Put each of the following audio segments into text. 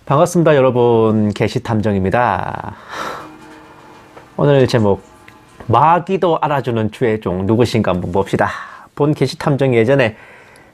반갑습니다, 여러분. 게시탐정입니다. 오늘 제목, 마귀도 알아주는 죄종 누구신가 한번 봅시다. 본 게시탐정이 예전에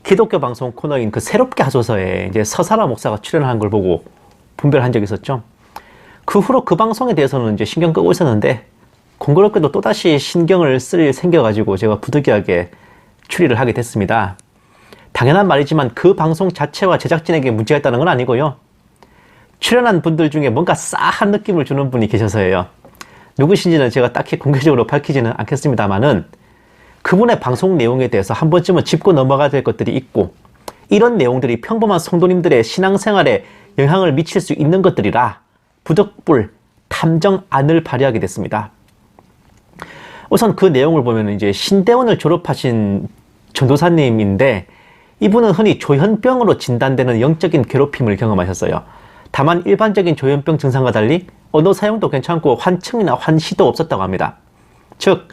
기독교 방송 코너인 그 새롭게 하소서에 이제 서사라 목사가 출연한 걸 보고 분별한 적이 있었죠. 그 후로 그 방송에 대해서는 이제 신경 끄고 있었는데 공교롭게도 또다시 신경을 쓸 일 생겨가지고 제가 부득이하게 추리를 하게 됐습니다. 당연한 말이지만 그 방송 자체와 제작진에게 문제가 있다는 건 아니고요. 출연한 분들 중에 뭔가 싸한 느낌을 주는 분이 계셔서예요. 누구신지는 제가 딱히 공개적으로 밝히지는 않겠습니다만은 그분의 방송 내용에 대해서 한 번쯤은 짚고 넘어가야 될 것들이 있고, 이런 내용들이 평범한 성도님들의 신앙생활에 영향을 미칠 수 있는 것들이라 부득불 탐정안을 발의하게 됐습니다. 우선 그 내용을 보면 이제 신대원을 졸업하신 전도사님인데, 이분은 흔히 조현병으로 진단되는 영적인 괴롭힘을 경험하셨어요. 다만 일반적인 조현병 증상과 달리 언어 사용도 괜찮고 환청이나 환시도 없었다고 합니다. 즉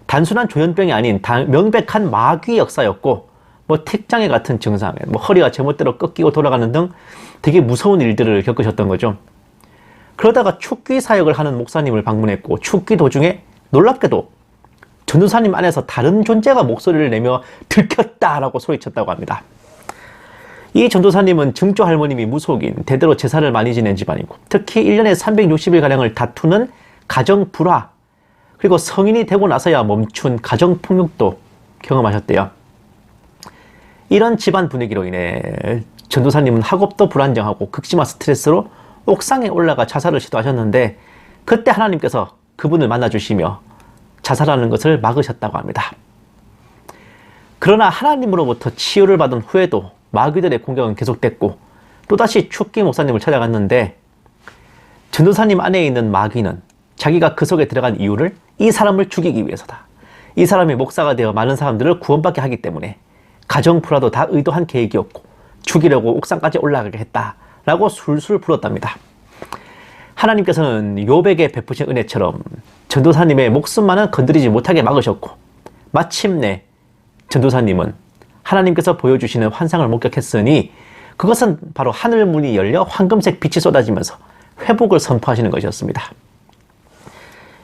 단순한 조현병이 아닌 명백한 마귀 역사였고, 택장애 같은 증상, 허리가 제멋대로 꺾이고 돌아가는 등 되게 무서운 일들을 겪으셨던 거죠. 그러다가 축기 사역을 하는 목사님을 방문했고, 축기 도중에 놀랍게도 전도사님 안에서 다른 존재가 목소리를 내며 들켰다라고 소리쳤다고 합니다. 이 전도사님은 증조 할머님이 무속인, 대대로 제사를 많이 지낸 집안이고, 특히 1년에 360일가량을 다투는 가정 불화, 그리고 성인이 되고 나서야 멈춘 가정 폭력도 경험하셨대요. 이런 집안 분위기로 인해 전도사님은 학업도 불안정하고 극심한 스트레스로 옥상에 올라가 자살을 시도하셨는데, 그때 하나님께서 그분을 만나주시며 자살하는 것을 막으셨다고 합니다. 그러나 하나님으로부터 치유를 받은 후에도 마귀들의 공격은 계속됐고, 또다시 축기 목사님을 찾아갔는데, 전도사님 안에 있는 마귀는 자기가 그 속에 들어간 이유를 이 사람을 죽이기 위해서다, 이 사람이 목사가 되어 많은 사람들을 구원받게 하기 때문에 가정 불화도 다 의도한 계획이었고 죽이려고 옥상까지 올라가게 했다라고 술술 불었답니다. 하나님께서는 욥에게 베푸신 은혜처럼 전도사님의 목숨만은 건드리지 못하게 막으셨고, 마침내 전도사님은 하나님께서 보여주시는 환상을 목격했으니 그것은 바로 하늘 문이 열려 황금색 빛이 쏟아지면서 회복을 선포하시는 것이었습니다.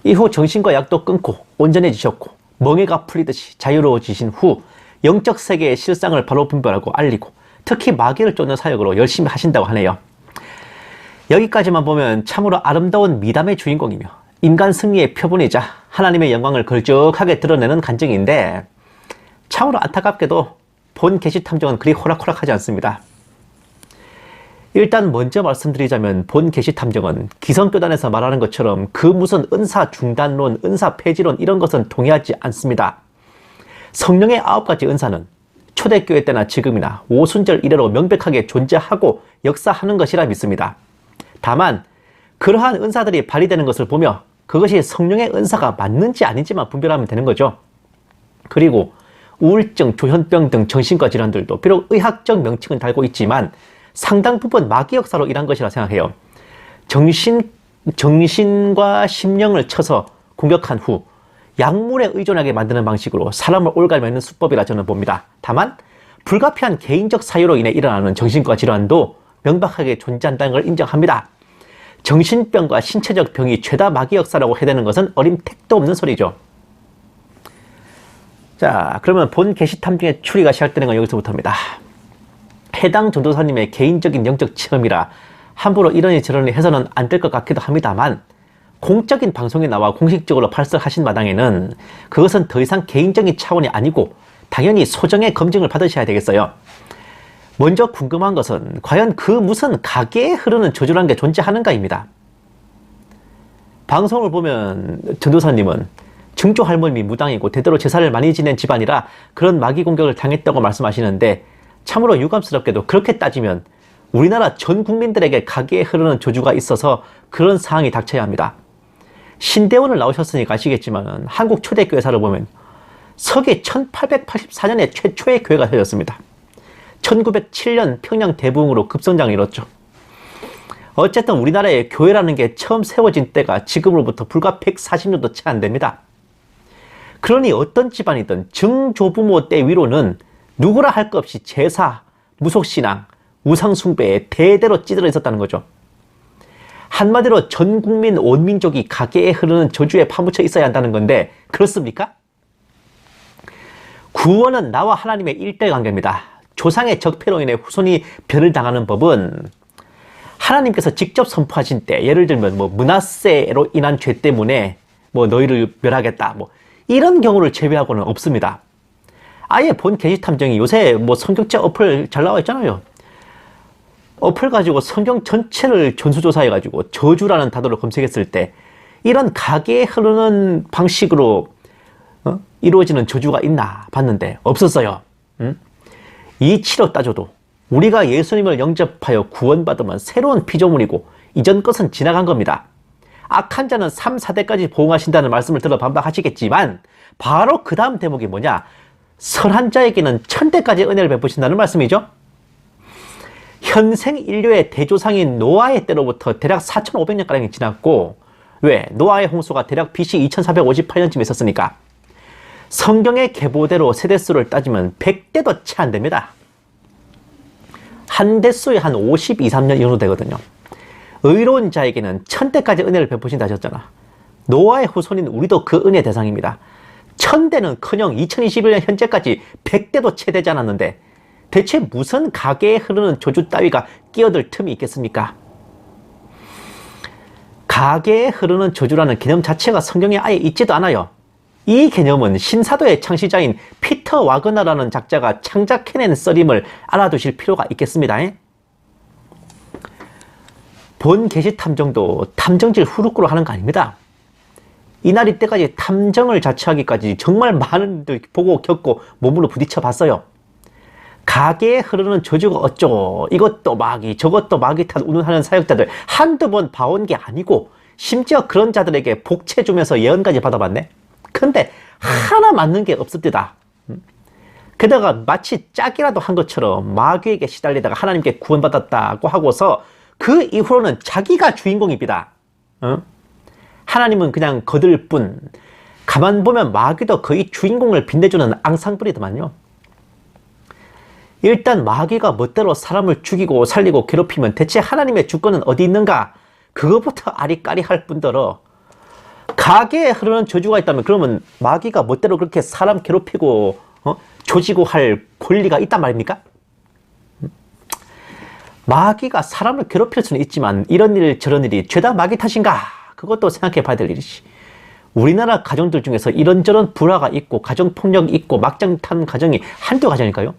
이후 정신과 약도 끊고 온전해지셨고, 멍해가 풀리듯이 자유로워지신 후 영적 세계의 실상을 바로 분별하고 알리고, 특히 마귀를 쫓는 사역으로 열심히 하신다고 하네요. 여기까지만 보면 참으로 아름다운 미담의 주인공이며 인간 승리의 표본이자 하나님의 영광을 걸쭉하게 드러내는 간증인데, 참으로 안타깝게도 본 게시탐정은 그리 호락호락하지 않습니다. 일단 먼저 말씀드리자면 본 게시탐정은 기성교단에서 말하는 것처럼 그 무슨 은사 중단론, 은사 폐지론 이런 것은 동의하지 않습니다. 성령의 9가지 은사는 초대교회 때나 지금이나 오순절 이래로 명백하게 존재하고 역사하는 것이라 믿습니다. 다만 그러한 은사들이 발휘되는 것을 보며 그것이 성령의 은사가 맞는지 아닌지만 분별하면 되는 거죠. 그리고 우울증, 조현병 등 정신과 질환들도 비록 의학적 명칭은 달고 있지만 상당 부분 마귀 역사로 일한 것이라 생각해요. 정신과 심령을 쳐서 공격한 후 약물에 의존하게 만드는 방식으로 사람을 올가매는 수법이라 저는 봅니다. 다만 불가피한 개인적 사유로 인해 일어나는 정신과 질환도 명백하게 존재한다는 걸 인정합니다. 정신병과 신체적 병이 죄다 마귀 역사라고 해대는 것은 어림택도 없는 소리죠. 자, 그러면 본 게시탐정의 추리가 시작되는 건 여기서부터입니다. 해당 전도사님의 개인적인 영적 체험이라 함부로 이러니 저러니 해서는 안 될 것 같기도 합니다만, 공적인 방송에 나와 공식적으로 발설하신 마당에는 그것은 더 이상 개인적인 차원이 아니고 당연히 소정의 검증을 받으셔야 되겠어요. 먼저 궁금한 것은 과연 그 무슨 가계에 흐르는 저주란 게 존재하는가입니다. 방송을 보면 전도사님은 증조 할머님이 무당이고 대대로 제사를 많이 지낸 집안이라 그런 마귀 공격을 당했다고 말씀하시는데, 참으로 유감스럽게도 그렇게 따지면 우리나라 전 국민들에게 가계에 흐르는 저주가 있어서 그런 상황이 닥쳐야 합니다. 신대원을 나오셨으니까 아시겠지만 한국 초대교회사를 보면 서기 1884년에 최초의 교회가 세워졌습니다. 1907년 평양 대부흥으로 급성장을 이뤘죠. 어쨌든 우리나라에 교회라는 게 처음 세워진 때가 지금으로부터 불과 140년도 채 안 됩니다. 그러니 어떤 집안이든 증조부모 때 위로는 누구라 할 것 없이 제사, 무속신앙, 우상숭배에 대대로 찌들어 있었다는 거죠. 한마디로 전 국민 온 민족이 가게에 흐르는 저주에 파묻혀 있어야 한다는 건데 그렇습니까? 구원은 나와 하나님의 일대관계입니다. 조상의 적폐로 인해 후손이 변을 당하는 법은 하나님께서 직접 선포하신 때, 예를 들면 므낫세로 인한 죄 때문에 너희를 멸하겠다, 이런 경우를 제외하고는 없습니다. 아예 본 계시탐정이 요새 성경책 어플 잘 나와 있잖아요. 어플 가지고 성경 전체를 전수조사해가지고 저주라는 단어를 검색했을 때 이런 가게에 흐르는 방식으로 이루어지는 저주가 있나 봤는데 없었어요. 이치로 따져도 우리가 예수님을 영접하여 구원받으면 새로운 피조물이고 이전 것은 지나간 겁니다. 악한 자는 3, 4대까지 보응하신다는 말씀을 들어 반박하시겠지만 바로 그 다음 대목이 뭐냐? 선한 자에게는 1000대까지 은혜를 베푸신다는 말씀이죠. 현생 인류의 대조상인 노아의 때로부터 대략 4500년가량이 지났고, 왜? 노아의 홍수가 대략 BC 2458년쯤에 있었으니까 성경의 계보대로 세대수를 따지면 100대도 채 안 됩니다. 한 대수에 한 52, 3년 이 정도 되거든요. 의로운 자에게는 1000대까지 은혜를 베푸신다 하셨잖아. 노아의 후손인 우리도 그 은혜 대상입니다. 1000대는커녕 2021년 현재까지 100대도 채 되지 않았는데 대체 무슨 가게에 흐르는 저주 따위가 끼어들 틈이 있겠습니까? 가게에 흐르는 저주라는 개념 자체가 성경에 아예 있지도 않아요. 이 개념은 신사도의 창시자인 피터 와그너라는 작자가 창작해낸 썰임을 알아두실 필요가 있겠습니다. 본 계시탐정도 탐정질 후루꾸로 하는 거 아닙니다. 이날 이때까지 탐정을 자처하기까지 정말 많은 분들 보고 겪고 몸으로 부딪혀 봤어요. 가게에 흐르는 저주가 어쩌고 이것도 마귀 저것도 마귀 탓 운운하는 사역자들 한두 번 봐온 게 아니고 심지어 그런 자들에게 복채 주면서 예언까지 받아봤네. 근데 하나 맞는 게 없습니다. 게다가 마치 짝이라도 한 것처럼 마귀에게 시달리다가 하나님께 구원받았다고 하고서 그 이후로는 자기가 주인공입니다. 하나님은 그냥 거들 뿐. 가만 보면 마귀도 거의 주인공을 빛내주는 앙상블이더만요. 일단 마귀가 멋대로 사람을 죽이고 살리고 괴롭히면 대체 하나님의 주권은 어디 있는가? 그거부터 아리까리할 뿐더러 가게에 흐르는 저주가 있다면 그러면 마귀가 멋대로 그렇게 사람 괴롭히고 조지고 할 권리가 있단 말입니까? 마귀가 사람을 괴롭힐 수는 있지만 이런 일 저런 일이 죄다 마귀 탓인가? 그것도 생각해 봐야 될 일이지. 우리나라 가정들 중에서 이런저런 불화가 있고 가정폭력이 있고 막장 탄 가정이 한두 가정일까요?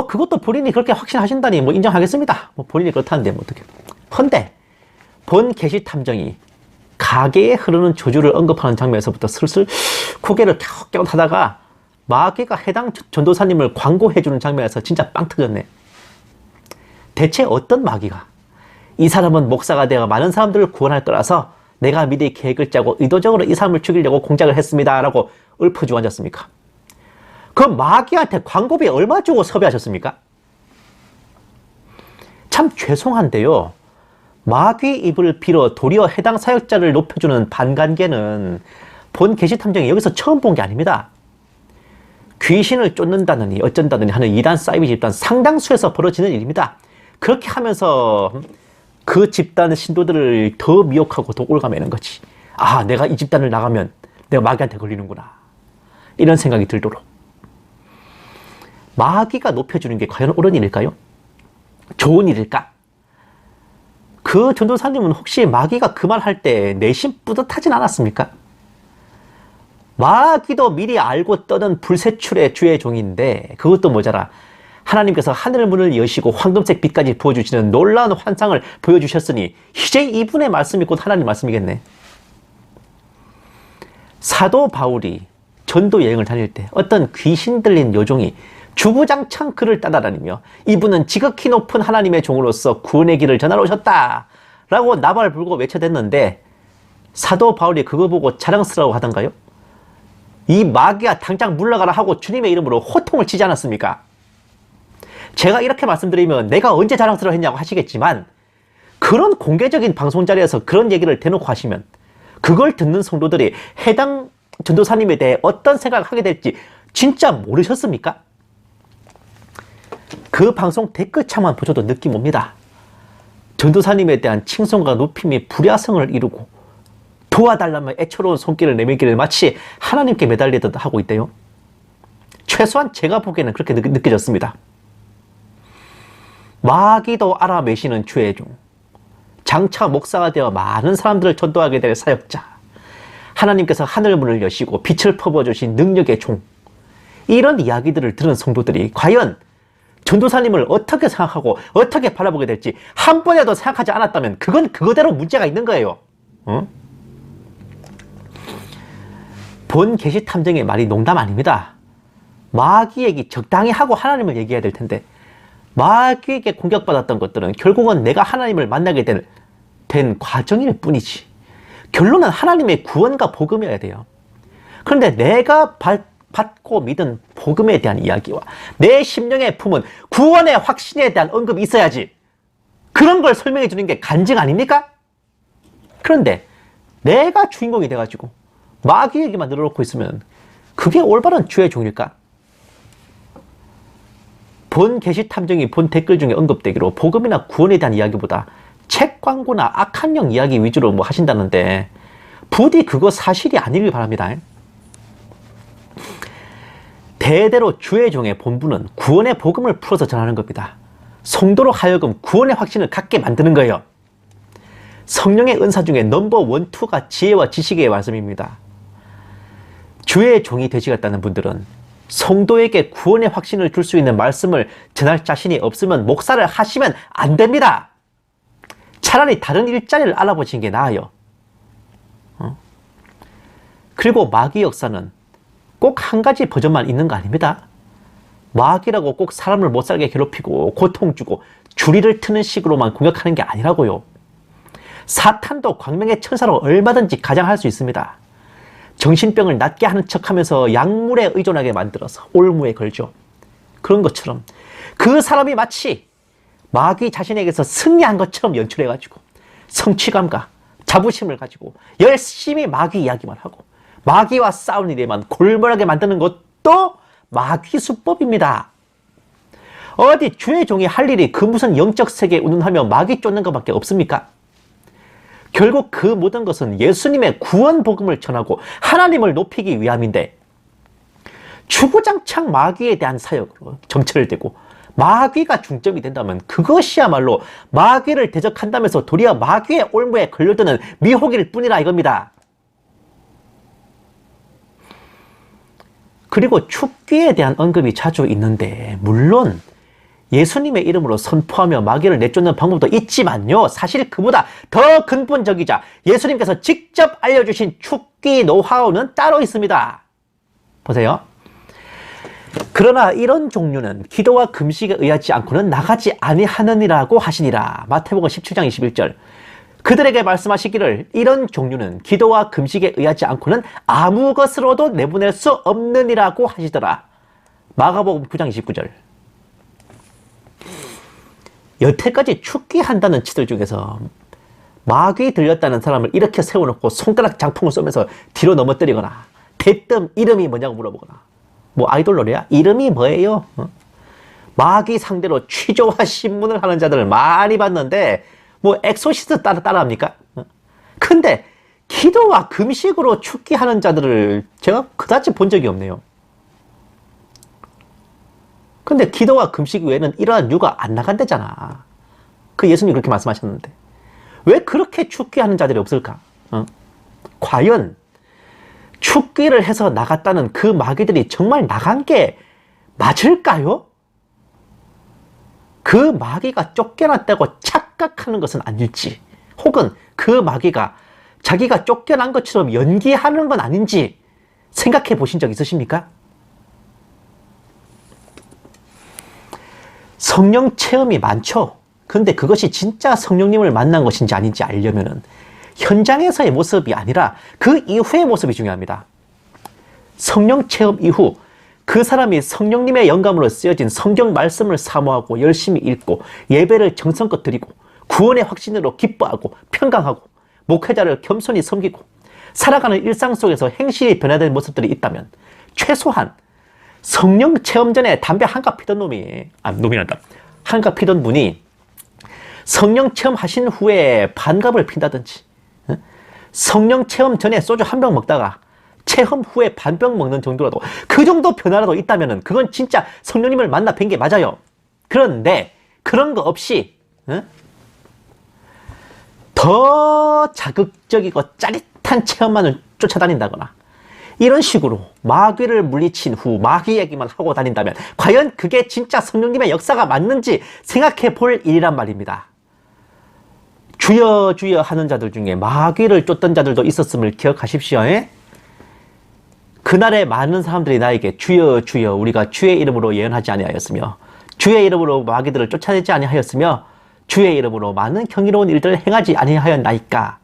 그것도 본인이 그렇게 확신하신다니 인정하겠습니다. 본인이 그렇다는데 어떻게. 헌데 본 계시탐정이 가게에 흐르는 저주를 언급하는 장면에서부터 슬슬 고개를 갸웃갸웃 하다가 마귀가 해당 전도사님을 광고해주는 장면에서 진짜 빵 터졌네. 대체 어떤 마귀가 이 사람은 목사가 되어 많은 사람들을 구원할 거라서 내가 미리 계획을 짜고 의도적으로 이 사람을 죽이려고 공작을 했습니다 라고 읊어주고 앉았습니까? 그 마귀한테 광고비 얼마 주고 섭외하셨습니까? 참 죄송한데요. 마귀 입을 빌어 도리어 해당 사역자를 높여주는 반관계는 본 계시탐정이 여기서 처음 본 게 아닙니다. 귀신을 쫓는다느니 어쩐다느니 하는 이단 사이비 집단 상당수에서 벌어지는 일입니다. 그렇게 하면서 그 집단의 신도들을 더 미혹하고 더 올가매는 거지. 아, 내가 이 집단을 나가면 내가 마귀한테 걸리는구나. 이런 생각이 들도록. 마귀가 높여주는 게 과연 옳은 일일까요? 좋은 일일까? 그 전도사님은 혹시 마귀가 그 말 할 때 내심 뿌듯하진 않았습니까? 마귀도 미리 알고 떠는 불세출의 주의 종인데 그것도 모자라 하나님께서 하늘 문을 여시고 황금색 빛까지 부어주시는 놀라운 환상을 보여주셨으니 이제 이분의 말씀이 곧 하나님 말씀이겠네. 사도 바울이 전도 여행을 다닐 때 어떤 귀신 들린 요종이 주구장창 그를 따라다니며 이분은 지극히 높은 하나님의 종으로서 구원의 길을 전하러 오셨다 라고 나발 불고 외쳐댔는데 사도 바울이 그거 보고 자랑스러워 하던가요? 이 마귀야 당장 물러가라 하고 주님의 이름으로 호통을 치지 않았습니까? 제가 이렇게 말씀드리면 내가 언제 자랑스러워 했냐고 하시겠지만 그런 공개적인 방송 자리에서 그런 얘기를 대놓고 하시면 그걸 듣는 성도들이 해당 전도사님에 대해 어떤 생각을 하게 될지 진짜 모르셨습니까? 그 방송 댓글창만 보셔도 느낌 옵니다. 전도사님에 대한 칭송과 높임이 불야성을 이루고 도와달라며 애처로운 손길을 내밀기를 마치 하나님께 매달리듯 하고 있대요. 최소한 제가 보기에는 그렇게 느껴졌습니다. 마귀도 알아매시는 주의 종, 장차 목사가 되어 많은 사람들을 전도하게 될 사역자, 하나님께서 하늘문을 여시고 빛을 퍼부어주신 능력의 종, 이런 이야기들을 들은 성도들이 과연 전도사님을 어떻게 생각하고 어떻게 바라보게 될지 한 번에도 생각하지 않았다면 그건 그거대로 문제가 있는 거예요. 본 계시 탐정의 말이 농담 아닙니다. 마귀 얘기 적당히 하고 하나님을 얘기해야 될 텐데 마귀에게 공격받았던 것들은 결국은 내가 하나님을 만나게 된 과정일 뿐이지 결론은 하나님의 구원과 복음이어야 돼요. 그런데 내가 받고 믿은 복음에 대한 이야기와 내 심령에 품은 구원의 확신에 대한 언급이 있어야지 그런 걸 설명해 주는 게 간증 아닙니까? 그런데 내가 주인공이 돼가지고 마귀 얘기만 늘어놓고 있으면 그게 올바른 주의 종일까? 본 게시 탐정이 본 댓글 중에 언급되기로 복음이나 구원에 대한 이야기보다 책 광고나 악한령 이야기 위주로 뭐 하신다는데 부디 그거 사실이 아니길 바랍니다. 대대로 주의 종의 본분은 구원의 복음을 풀어서 전하는 겁니다. 성도로 하여금 구원의 확신을 갖게 만드는 거예요. 성령의 은사 중에 넘버 1, 2가 지혜와 지식의 말씀입니다. 주의 종이 되시겠다는 분들은 성도에게 구원의 확신을 줄 수 있는 말씀을 전할 자신이 없으면 목사를 하시면 안 됩니다. 차라리 다른 일자리를 알아보시는 게 나아요. 그리고 마귀 역사는 꼭 한 가지 버전만 있는 거 아닙니다. 마귀라고 꼭 사람을 못 살게 괴롭히고 고통 주고 주리를 트는 식으로만 공격하는 게 아니라고요. 사탄도 광명의 천사로 얼마든지 가장할 수 있습니다. 정신병을 낫게 하는 척하면서 약물에 의존하게 만들어서 올무에 걸죠. 그런 것처럼 그 사람이 마치 마귀 자신에게서 승리한 것처럼 연출해가지고 성취감과 자부심을 가지고 열심히 마귀 이야기만 하고 마귀와 싸우는 일에만 골몰하게 만드는 것도 마귀 수법입니다. 어디 주의 종이 할 일이 그 무슨 영적 세계에 운운하며 마귀 쫓는 것밖에 없습니까? 결국 그 모든 것은 예수님의 구원 복음을 전하고 하나님을 높이기 위함인데 주구장창 마귀에 대한 사역으로 정체를 대고 마귀가 중점이 된다면 그것이야말로 마귀를 대적한다면서 도리어 마귀의 올무에 걸려드는 미혹일 뿐이라 이겁니다. 그리고 축기에 대한 언급이 자주 있는데 물론 예수님의 이름으로 선포하며 마귀를 내쫓는 방법도 있지만요. 사실 그보다 더 근본적이자 예수님께서 직접 알려주신 축기 노하우는 따로 있습니다. 보세요. 그러나 이런 종류는 기도와 금식에 의하지 않고는 나가지 아니하느니라고 하시니라. 마태복음 17장 21절. 그들에게 말씀하시기를 이런 종류는 기도와 금식에 의하지 않고는 아무 것으로도 내보낼 수 없느니라고 하시더라. 마가복음 9장 29절. 여태까지 축기한다는 치들 중에서 마귀 들렸다는 사람을 이렇게 세워놓고 손가락 장풍을 쏘면서 뒤로 넘어뜨리거나 대뜸 이름이 뭐냐고 물어보거나 뭐 아이돌 노래야? 이름이 뭐예요? 마귀 상대로 취조와 신문을 하는 자들을 많이 봤는데 뭐 엑소시스트 따라합니까? 근데 기도와 금식으로 축기하는 자들을 제가 그다지 본 적이 없네요. 근데 기도와 금식 외에는 이러한 유가 안 나간다잖아. 그 예수님이 그렇게 말씀하셨는데 왜 그렇게 축기하는 자들이 없을까? 과연 축기를 해서 나갔다는 그 마귀들이 정말 나간 게 맞을까요? 그 마귀가 쫓겨났다고 착각하는 것은 아닐지, 혹은 그 마귀가 자기가 쫓겨난 것처럼 연기하는 건 아닌지 생각해 보신 적 있으십니까? 성령 체험이 많죠. 근데 그것이 진짜 성령님을 만난 것인지 아닌지 알려면은 현장에서의 모습이 아니라 그 이후의 모습이 중요합니다. 성령 체험 이후 그 사람이 성령님의 영감으로 쓰여진 성경 말씀을 사모하고 열심히 읽고 예배를 정성껏 드리고 구원의 확신으로 기뻐하고 평강하고 목회자를 겸손히 섬기고 살아가는 일상 속에서 행실이 변화된 모습들이 있다면 최소한 성령 체험 전에 담배 한갑 피던 놈이란다. 한갑 피던 분이 성령 체험 하신 후에 반갑을 핀다든지, 성령 체험 전에 소주 한 병 먹다가 체험 후에 반병 먹는 정도라도, 그 정도 변화라도 있다면은 그건 진짜 성령님을 만나 뵌 게 맞아요. 그런데 그런 거 없이 더 자극적이고 짜릿한 체험만을 쫓아다닌다거나 이런 식으로 마귀를 물리친 후 마귀 얘기만 하고 다닌다면 과연 그게 진짜 성령님의 역사가 맞는지 생각해 볼 일이란 말입니다. 주여 주여 하는 자들 중에 마귀를 쫓던 자들도 있었음을 기억하십시오. 그날에 많은 사람들이 나에게 주여 주여 우리가 주의 이름으로 예언하지 아니하였으며 주의 이름으로 마귀들을 쫓아내지 아니하였으며 주의 이름으로 많은 경이로운 일들을 행하지 아니하였나이까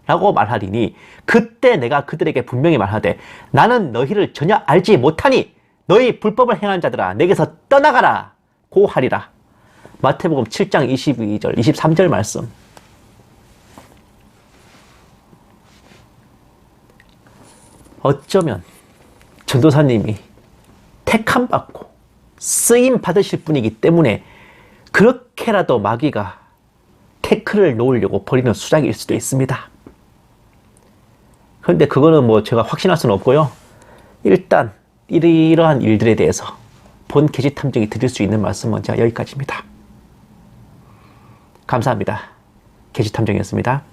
라고 말하리니, 그때 내가 그들에게 분명히 말하되 나는 너희를 전혀 알지 못하니 너희 불법을 행한 자들아 내게서 떠나가라 고 하리라. 마태복음 7장 22절 23절 말씀. 어쩌면 전도사님이 택함받고 쓰임 받으실 분이기 때문에 그렇게라도 마귀가 태클을 놓으려고 벌이는 수작일 수도 있습니다. 그런데 그거는 뭐 제가 확신할 수는 없고요. 일단 이러한 일들에 대해서 본 계시 탐정이 드릴 수 있는 말씀은 제가 여기까지입니다. 감사합니다. 계시 탐정이었습니다.